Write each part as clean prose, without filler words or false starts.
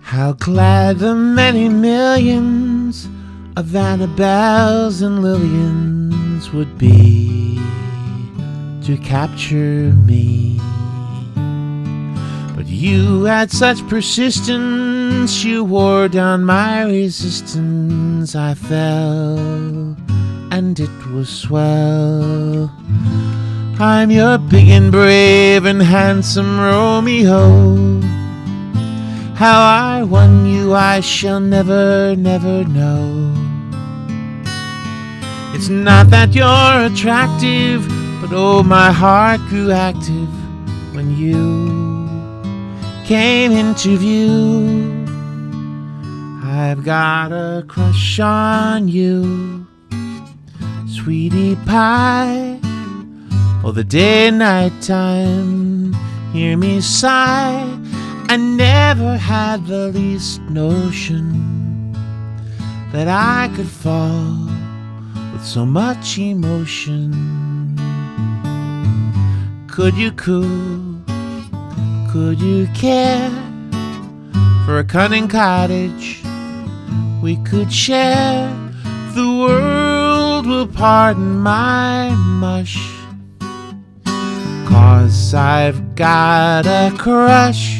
How glad the many millions of Annabelles and Lillians would be to capture me. But you had such persistence, you wore down my resistance. I fell, and it was swell. I'm your big and brave and handsome Romeo. How I won you I shall never, never know. It's not that you're attractive, but oh, my heart grew active when you came into view. I've got a crush on you, sweetie pie. Oh, the day and night time, hear me sigh. I never had the least notion that I could fall with so much emotion. Could you coo? Could you care for a cunning cottage we could share? The world will pardon my mush, 'cause I've got a crush,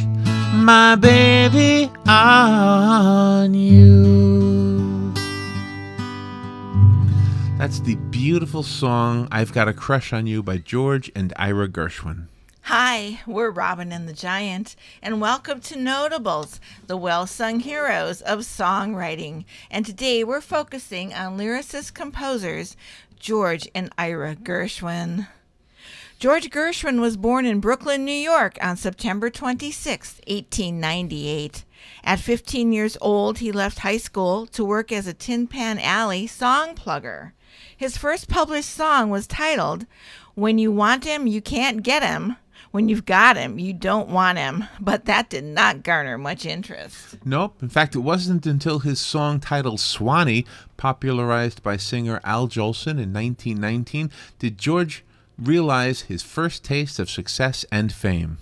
my baby, on you. That's the beautiful song I've Got a Crush on You by George and Ira Gershwin. Hi, we're Robin and the Giant, and welcome to Notables, the well-sung heroes of songwriting. And today we're focusing on lyricist-composers George and Ira Gershwin. George Gershwin was born in Brooklyn, New York on September 26, 1898. At 15 years old, he left high school to work as a Tin Pan Alley song plugger. His first published song was titled, "When You Want Him, You Can't Get Him. When You've Got Him, You Don't Want Him," but that did not garner much interest. Nope. In fact, it wasn't until his song titled Swanee, popularized by singer Al Jolson in 1919, did George realize his first taste of success and fame.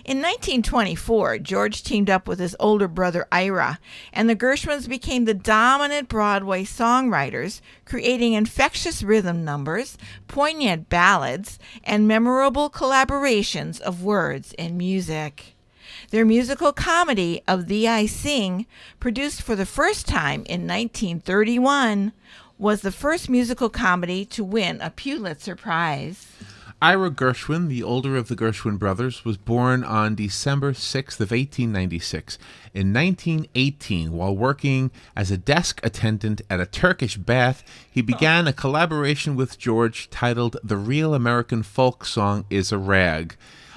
In 1924, George teamed up with his older brother Ira, and the Gershwins became the dominant Broadway songwriters, creating infectious rhythm numbers, poignant ballads, and memorable collaborations of words and music. Their musical comedy Of Thee I Sing, produced for the first time in 1931, was the first musical comedy to win a Pulitzer Prize. Ira Gershwin, the older of the Gershwin brothers, was born on December 6th of 1896. In 1918, while working as a desk attendant at a Turkish bath, he began a collaboration with George titled The Real American Folk Song Is a Rag.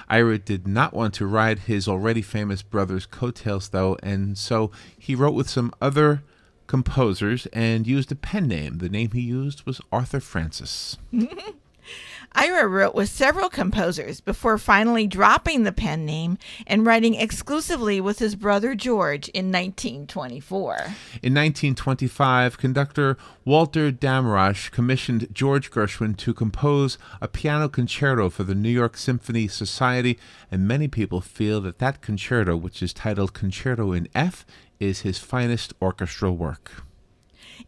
Ira did not want to ride his already famous brother's coattails, though, and so he wrote with some other composers and used a pen name. The name he used was Arthur Francis. Ira wrote with several composers before finally dropping the pen name and writing exclusively with his brother George in 1924. In 1925, conductor Walter Damrosch commissioned George Gershwin to compose a piano concerto for the New York Symphony Society, and many people feel that that concerto, which is titled Concerto in F, is his finest orchestral work.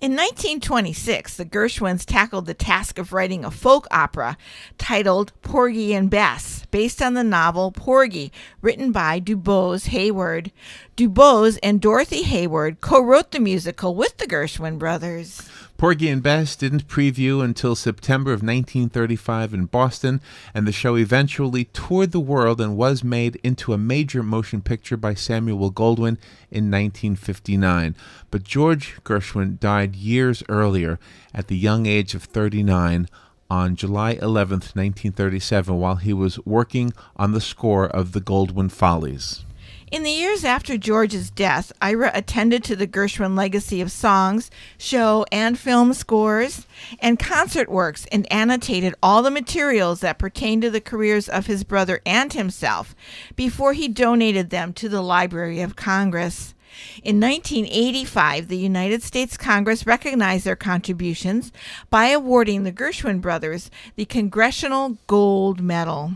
In 1926, the Gershwins tackled the task of writing a folk opera titled Porgy and Bess, based on the novel Porgy, written by DuBose Hayward. DuBose and Dorothy Hayward co-wrote the musical with the Gershwin brothers. Porgy and Bess didn't preview until September of 1935 in Boston, and the show eventually toured the world and was made into a major motion picture by Samuel Goldwyn in 1959. But George Gershwin died years earlier at the young age of 39 on July 11th, 1937, while he was working on the score of the Goldwyn Follies. In the years after George's death, Ira attended to the Gershwin legacy of songs, show and film scores, and concert works, and annotated all the materials that pertain to the careers of his brother and himself before he donated them to the Library of Congress. In 1985, the United States Congress recognized their contributions by awarding the Gershwin brothers the Congressional Gold Medal.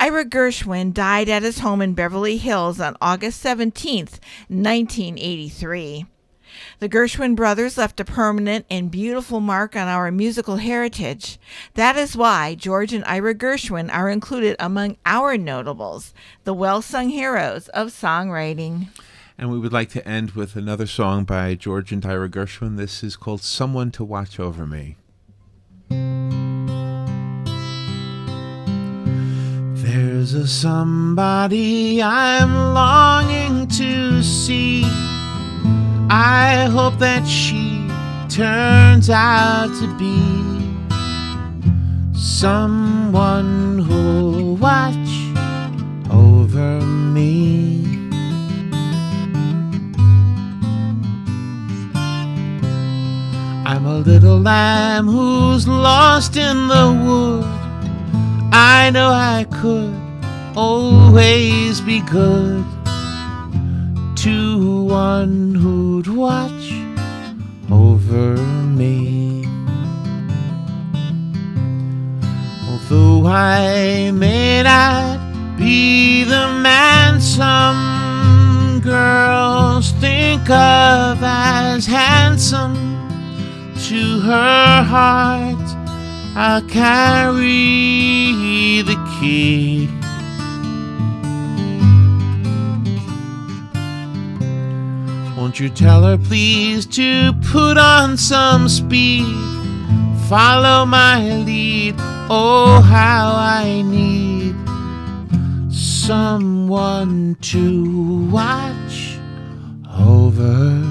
Ira Gershwin died at his home in Beverly Hills on August 17th, 1983. The Gershwin brothers left a permanent and beautiful mark on our musical heritage. That is why George and Ira Gershwin are included among our notables, the well-sung heroes of songwriting. And we would like to end with another song by George and Ira Gershwin. This is called Someone to Watch Over Me. There's a somebody I'm longing to see. I hope that she turns out to be someone who'll watch over me. I'm a little lamb who's lost in the wood. I know I could always be good to one who'd watch over me. Although I may not be the man some girls think of as handsome, to her heart I'll carry the key. Won't you tell her please to put on some speed, follow my lead, oh how I need someone to watch over